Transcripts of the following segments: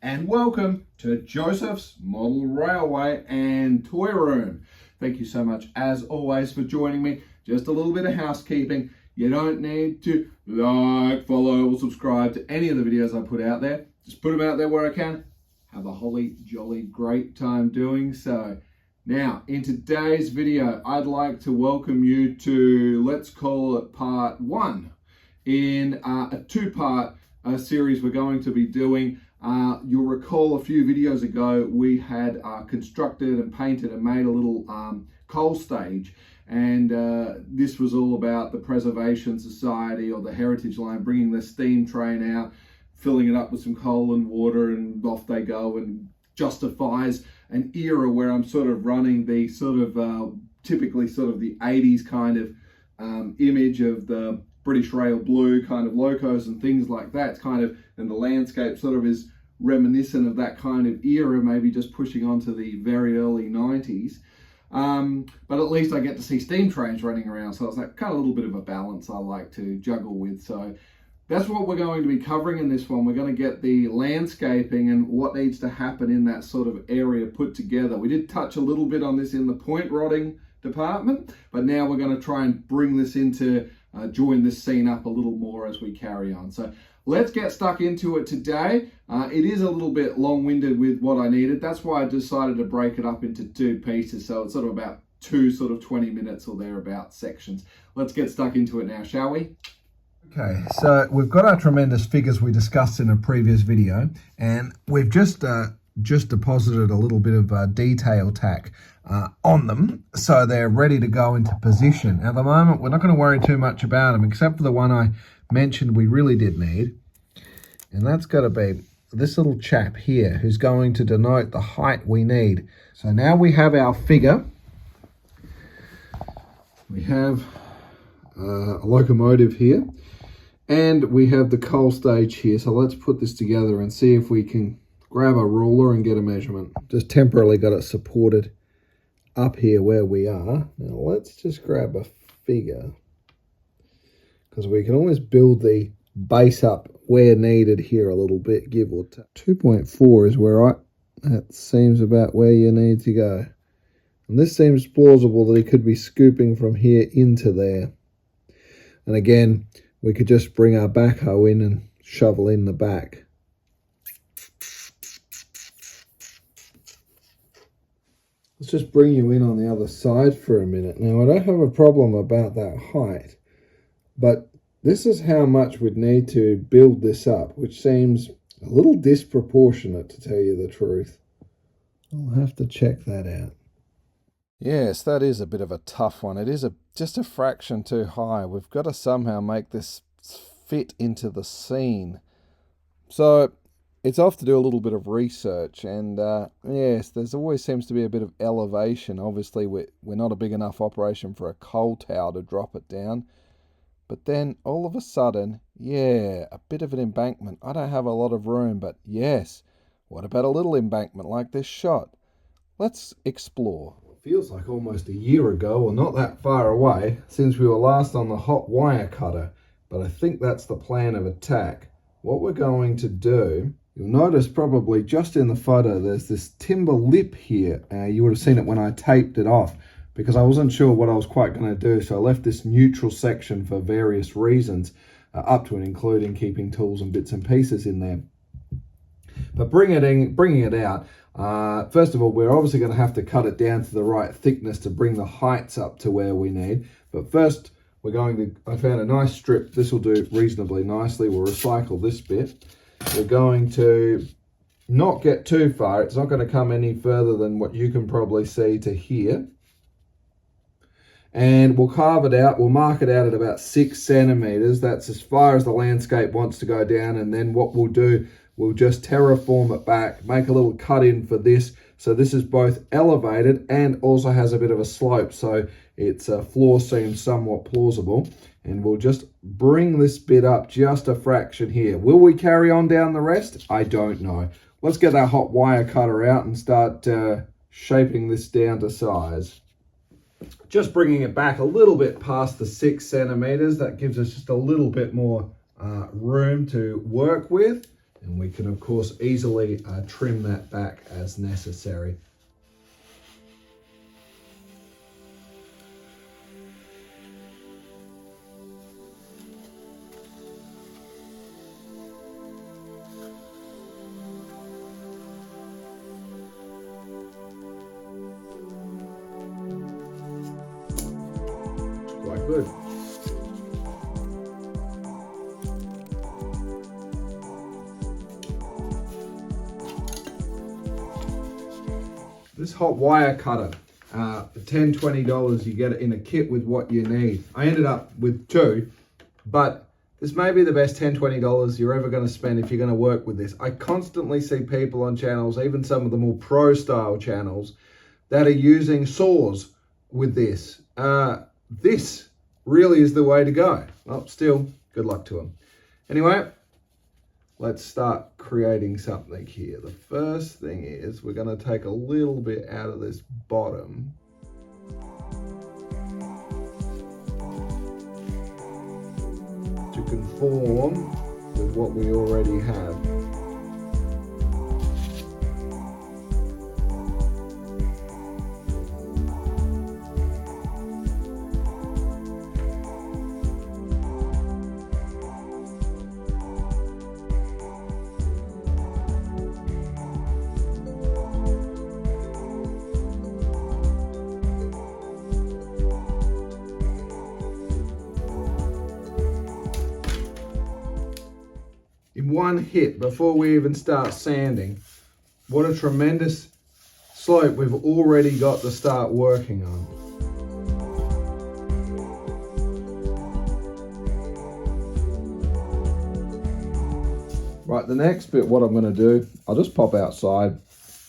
and welcome to Joseph's Model Railway and Toy Room. Thank you so much as always for joining me. Just a little bit of housekeeping. You don't need to like, follow or subscribe to any of the videos I put out there. Just put them out there where I can. Have a holly jolly great time doing so. Now, in today's video, I'd like to welcome you to, let's call it part one in a two-part series we're going to be doing. You'll recall a few videos ago we had constructed and painted and made a little coal stage, and this was all about the Preservation Society or the Heritage Line bringing the steam train out, filling it up with some coal and water, and off they go, and justifies an era where I'm sort of running the sort of typically sort of the 80s kind of image of the British Rail Blue kind of locos and things like that. It's kind of, and the landscape sort of is reminiscent of that kind of era, maybe just pushing on to the very early 90s. But at least I get to see steam trains running around, so it's like kind of a little bit of a balance I like to juggle with. So that's what we're going to be covering in this one. We're going to get the landscaping and what needs to happen in that sort of area put together. We did touch a little bit on this in the point rodding department, but now we're going to try and bring this into join this scene up a little more as we carry on. So let's get stuck into it today. It is a little bit long-winded with what I needed. That's why I decided to break it up into two pieces. So it's sort of about two sort of 20 minutes or thereabout sections. Let's get stuck into it now, shall we? Okay, so we've got our tremendous figures we discussed in a previous video, and we've just deposited a little bit of detail tack on them, so they're ready to go into position. At the moment, we're not going to worry too much about them, except for the one I mentioned we really did need, and that's got to be this little chap here, who's going to denote the height we need. So now we have our figure. We have a locomotive here, and we have the coal stage here. So let's put this together and see if we can grab a ruler and get a measurement. Just temporarily got it supported up here where we are. Now let's just grab a figure, because we can always build the base up where needed here a little bit, give or take. 2.4 is where that seems about where you need to go. And this seems plausible that he could be scooping from here into there. And again, we could just bring our backhoe in and shovel in the back. Let's just bring you in on the other side for a minute. Now, I don't have a problem about that height, but this is how much we'd need to build this up, which seems a little disproportionate, to tell you the truth. I'll have to check that out. Yes, that is a bit of a tough one. It is just a fraction too high. We've got to somehow make this fit into the scene. So it's off to do a little bit of research, and yes, there's always seems to be a bit of elevation. Obviously, we're not a big enough operation for a coal tower to drop it down. But then all of a sudden, yeah, a bit of an embankment. I don't have a lot of room, but yes, what about a little embankment like this shot? Let's explore. Feels like almost a year ago, or not that far away, since we were last on the hot wire cutter, but I think that's the plan of attack. What we're going to do, you'll notice probably just in the photo, there's this timber lip here. You would have seen it when I taped it off, because I wasn't sure what I was quite going to do, so I left this neutral section for various reasons, up to and including keeping tools and bits and pieces in there. But bringing it out, first of all, we're obviously going to have to cut it down to the right thickness to bring the heights up to where we need. But first, I found a nice strip. This will do reasonably nicely. We'll recycle this bit. We're going to not get too far. It's not going to come any further than what you can probably see to here. And we'll carve it out. We'll mark it out at about 6 centimeters. That's as far as the landscape wants to go down. And then what we'll do, we'll just terraform it back, make a little cut in for this. So this is both elevated and also has a bit of a slope. So its floor seems somewhat plausible. And we'll just bring this bit up just a fraction here. Will we carry on down the rest? I don't know. Let's get that hot wire cutter out and start shaping this down to size. Just bringing it back a little bit past the 6 centimeters. That gives us just a little bit more room to work with. And we can of course easily trim that back as necessary. Quite good. This hot wire cutter, for $10, $20, you get it in a kit with what you need. I ended up with two, but this may be the best $10, $20 you're ever going to spend if you're going to work with this. I constantly see people on channels, even some of the more pro style channels, that are using saws with this. This really is the way to go. Well, still, good luck to them. Anyway, let's start creating something here. The first thing is we're going to take a little bit out of this bottom. To conform with what we already have. In one hit, before we even start sanding, what a tremendous slope we've already got to start working on. Right, the next bit, what I'm going to do, I'll just pop outside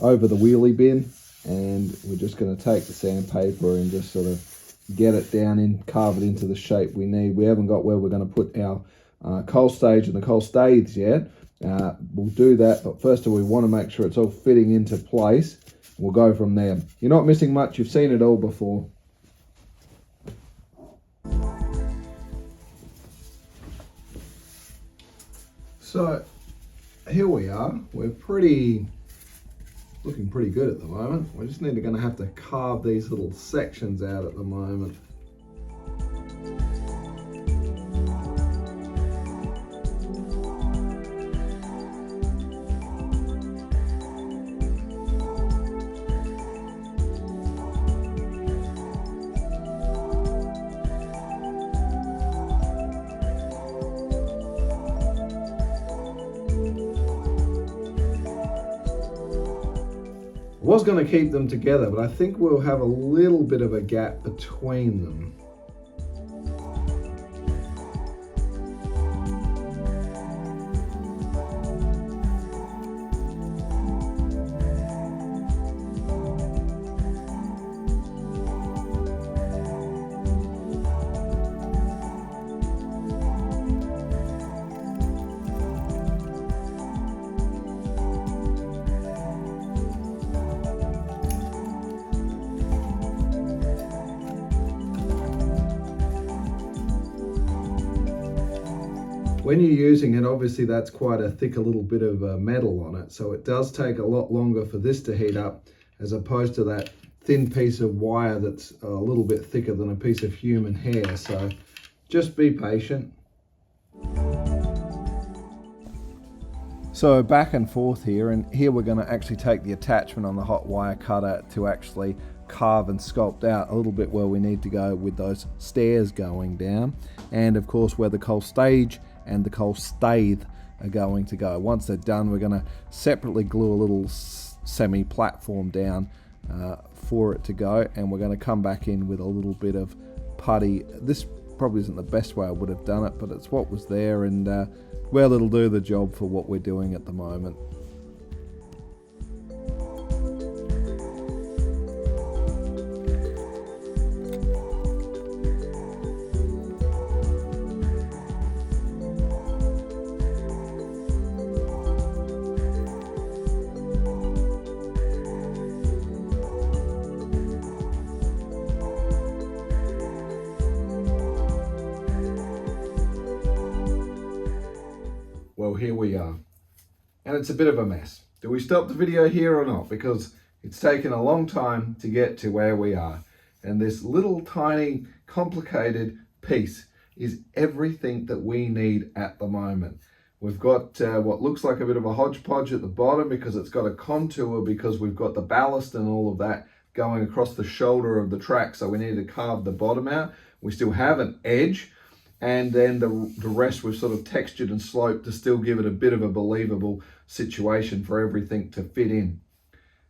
over the wheelie bin, and we're just going to take the sandpaper and just sort of get it down in, carve it into the shape we need. We haven't got where we're going to put our coal stage and the coal staiths yet. We'll do that, but first of all we want to make sure it's all fitting into place. We'll go from there. You're not missing much, you've seen it all before. So here we are. We're looking pretty good at the moment. We're just going to have to carve these little sections out at the moment. I was going to keep them together, but I think we'll have a little bit of a gap between them. When you're using it, obviously that's quite a thick little bit of metal on it, so it does take a lot longer for this to heat up as opposed to that thin piece of wire that's a little bit thicker than a piece of human hair. So just be patient. So back and forth here, and here we're going to actually take the attachment on the hot wire cutter to actually carve and sculpt out a little bit where we need to go with those stairs going down, and of course where the coal stage and the coal staith are going to go. Once they're done, we're going to separately glue a little semi-platform down for it to go, and we're going to come back in with a little bit of putty. This probably isn't the best way I would have done it, but it's what was there, and well, it'll do the job for what we're doing at the moment. Well, here we are. and it's a bit of a mess. Do we stop the video here or not? Because it's taken a long time to get to where we are. And this little tiny complicated piece is everything that we need at the moment. We've got what looks like a bit of a hodgepodge at the bottom because it's got a contour, because we've got the ballast and all of that going across the shoulder of the track. So we need to carve the bottom out. We still have an edge, and then the rest we've sort of textured and sloped to still give it a bit of a believable situation for everything to fit in.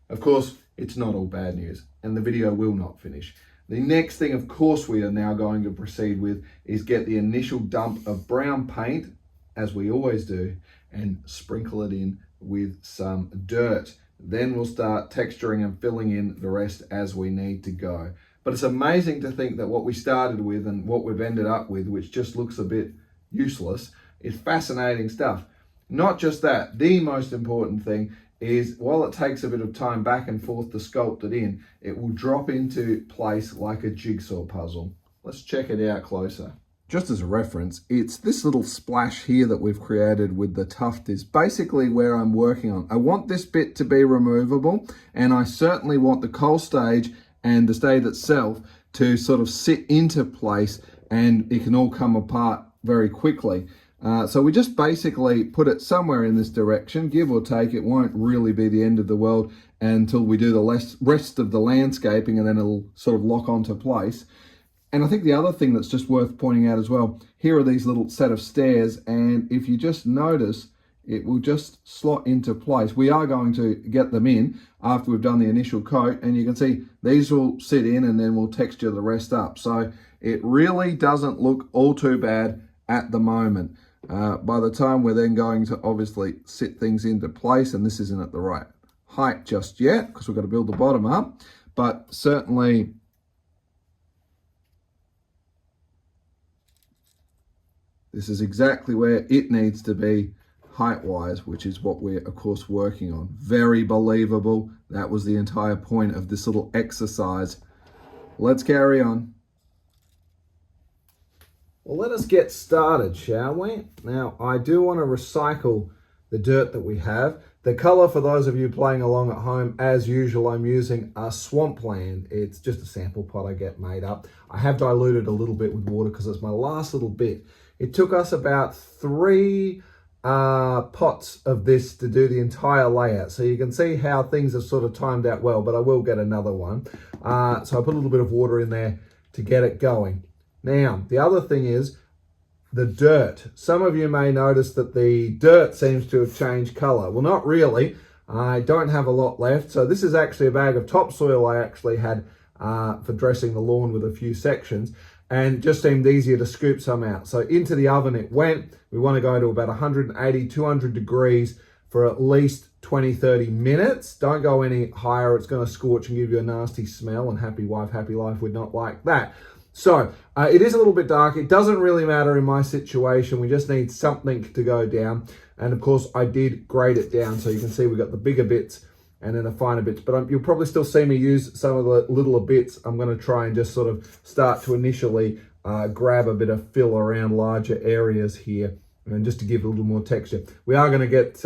Of course, it's not all bad news, and the video will not finish. The next thing, of course, we are now going to proceed with is get the initial dump of brown paint, as we always do, and sprinkle it in with some dirt. Then we'll start texturing and filling in the rest as we need to go. But it's amazing to think that what we started with and what we've ended up with, which just looks a bit useless, is fascinating stuff. Not just that, the most important thing is while it takes a bit of time back and forth to sculpt it in, it will drop into place like a jigsaw puzzle. Let's check it out closer. Just as a reference, it's this little splash here that we've created with the tuft is basically where I'm working on. I want this bit to be removable, and I certainly want the coal stage and the stage itself to sort of sit into place, and it can all come apart very quickly. So we just basically put it somewhere in this direction, give or take. It won't really be the end of the world until we do the rest of the landscaping, and then it'll sort of lock onto place. And I think the other thing that's just worth pointing out as well, here are these little set of stairs, and if you just notice, it will just slot into place. We are going to get them in after we've done the initial coat, and you can see these will sit in and then we'll texture the rest up. So it really doesn't look all too bad at the moment. By the time we're then going to obviously sit things into place, and this isn't at the right height just yet because we've got to build the bottom up, but certainly this is exactly where it needs to be height-wise, which is what we're, of course, working on. Very believable. That was the entire point of this little exercise. Let's carry on. Well, let us get started, shall we? Now, I do want to recycle the dirt that we have. The color, for those of you playing along at home, as usual, I'm using a swampland. It's just a sample pot I get made up. I have diluted a little bit with water because it's my last little bit. It took us about 3 pots of this to do the entire layout. So you can see how things have sort of timed out well, but I will get another one. So I put a little bit of water in there to get it going. Now, the other thing is the dirt. Some of you may notice that the dirt seems to have changed color. Well, not really. I don't have a lot left. So this is actually a bag of topsoil I actually had for dressing the lawn with a few sections, and just seemed easier to scoop some out. So into the oven it went. We want to go to about 180, 200 degrees for at least 20, 30 minutes. Don't go any higher. It's going to scorch and give you a nasty smell, and happy wife, happy life would not like that. So it is a little bit dark. It doesn't really matter in my situation. We just need something to go down. And of course I did grade it down. So you can see we've got the bigger bits and then the finer bits, but you'll probably still see me use some of the littler bits. I'm going to try and just sort of start to initially grab a bit of fill around larger areas here, and just to give it a little more texture. We are going to get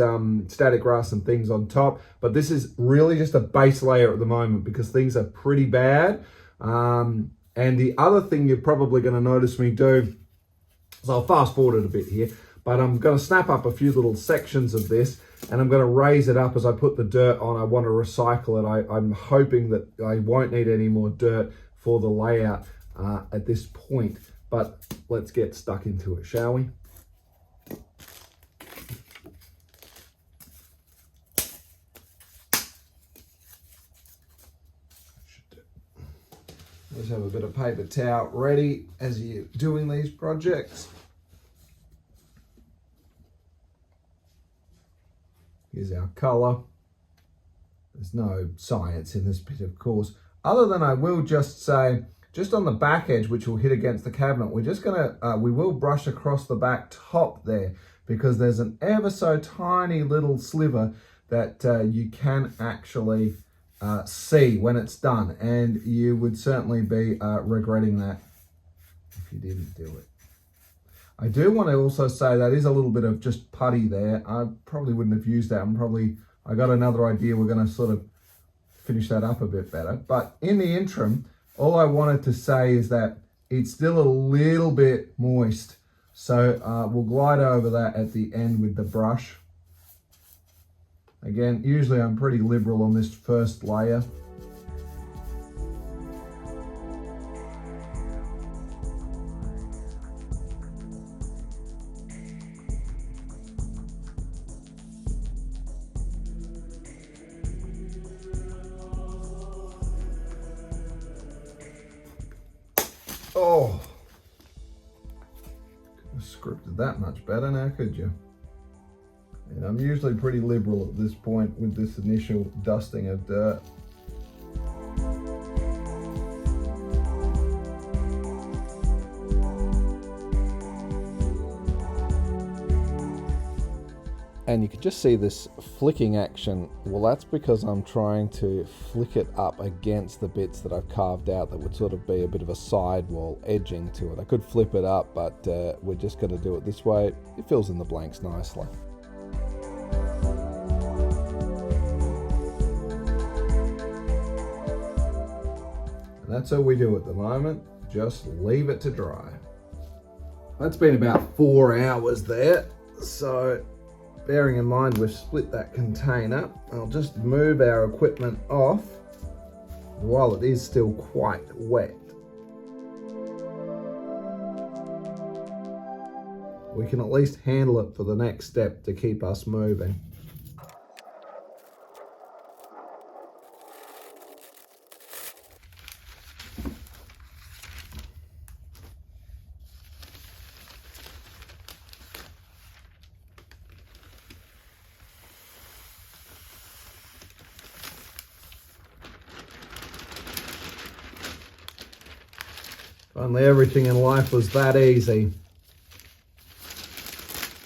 static grass and things on top, but this is really just a base layer at the moment because things are pretty bad. And the other thing you're probably going to notice me do, so I'll fast forward it a bit here, but I'm going to snap up a few little sections of this, and I'm going to raise it up as I put the dirt on. I want to recycle it. I'm hoping that I won't need any more dirt for the layout at this point, but let's get stuck into it, shall we? Let's have a bit of paper towel ready as you're doing these projects. Here's our color. There's no science in this bit, of course, other than I will just say, just on the back edge, which will hit against the cabinet, we're just gonna, we will brush across the back top there because there's an ever so tiny little sliver that you can actually see when it's done, and you would certainly be regretting that if you didn't do it. I do want to also say that is a little bit of just putty there. I probably wouldn't have used that. I got another idea. We're going to sort of finish that up a bit better. But in the interim, all I wanted to say is that it's still a little bit moist. So we'll glide over that at the end with the brush. Again, usually I'm pretty liberal on this first layer. Oh, could have scripted that much better now, could you? And I'm usually pretty liberal at this point with this initial dusting of dirt. And you can just see this flicking action. Well, that's because I'm trying to flick it up against the bits that I've carved out that would sort of be a bit of a sidewall edging to it. I could flip it up, but we're just going to do it this way. It fills in the blanks nicely. And that's all we do at the moment. Just leave it to dry. That's been about 4 hours there. So bearing in mind we've split that container, I'll just move our equipment off while it is still quite wet. We can at least handle it for the next step to keep us moving. If only everything in life was that easy.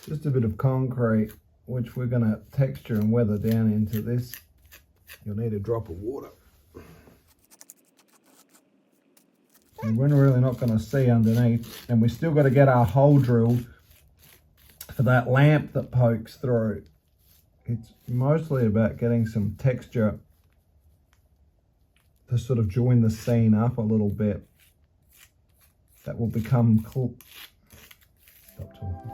Just a bit of concrete, which we're going to texture and weather down into this. You'll need a drop of water. And we're really not going to see underneath. And we still got to get our hole drilled for that lamp that pokes through. It's mostly about getting some texture to sort of join the scene up a little bit. That will become cool. Stop talking.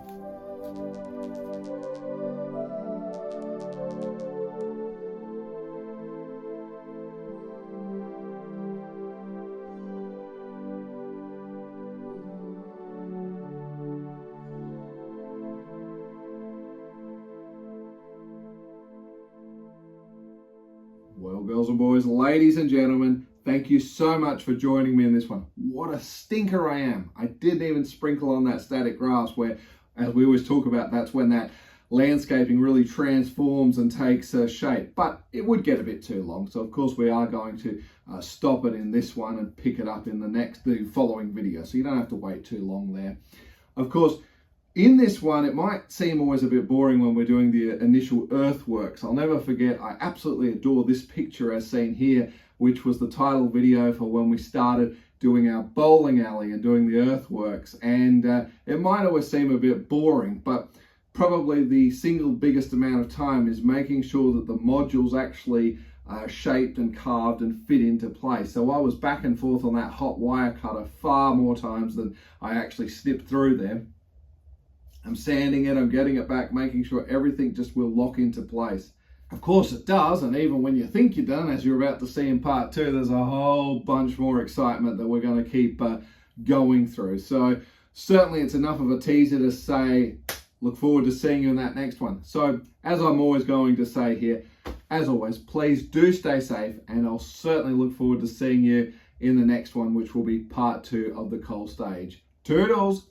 Well, girls and boys, ladies and gentlemen, thank you so much for joining me in this one. What a stinker I am. I didn't even sprinkle on that static grass where, as we always talk about, that's when that landscaping really transforms and takes shape. But it would get a bit too long. So, of course, we are going to stop it in this one and pick it up in the following video. So you don't have to wait too long there. Of course, in this one, it might seem always a bit boring when we're doing the initial earthworks. I'll never forget, I absolutely adore this picture as seen here, which was the title video for when we started doing our bowling alley and doing the earthworks. And it might always seem a bit boring, but probably the single biggest amount of time is making sure that the modules actually shaped and carved and fit into place. So I was back and forth on that hot wire cutter far more times than I actually snipped through there. I'm sanding it, I'm getting it back, making sure everything just will lock into place. Of course it does, and even when you think you're done, as you're about to see in part 2, there's a whole bunch more excitement that we're going to keep going through. So certainly it's enough of a teaser to say, look forward to seeing you in that next one. So as I'm always going to say here, as always, please do stay safe, and I'll certainly look forward to seeing you in the next one, which will be part 2 of the coal stage. Toodles!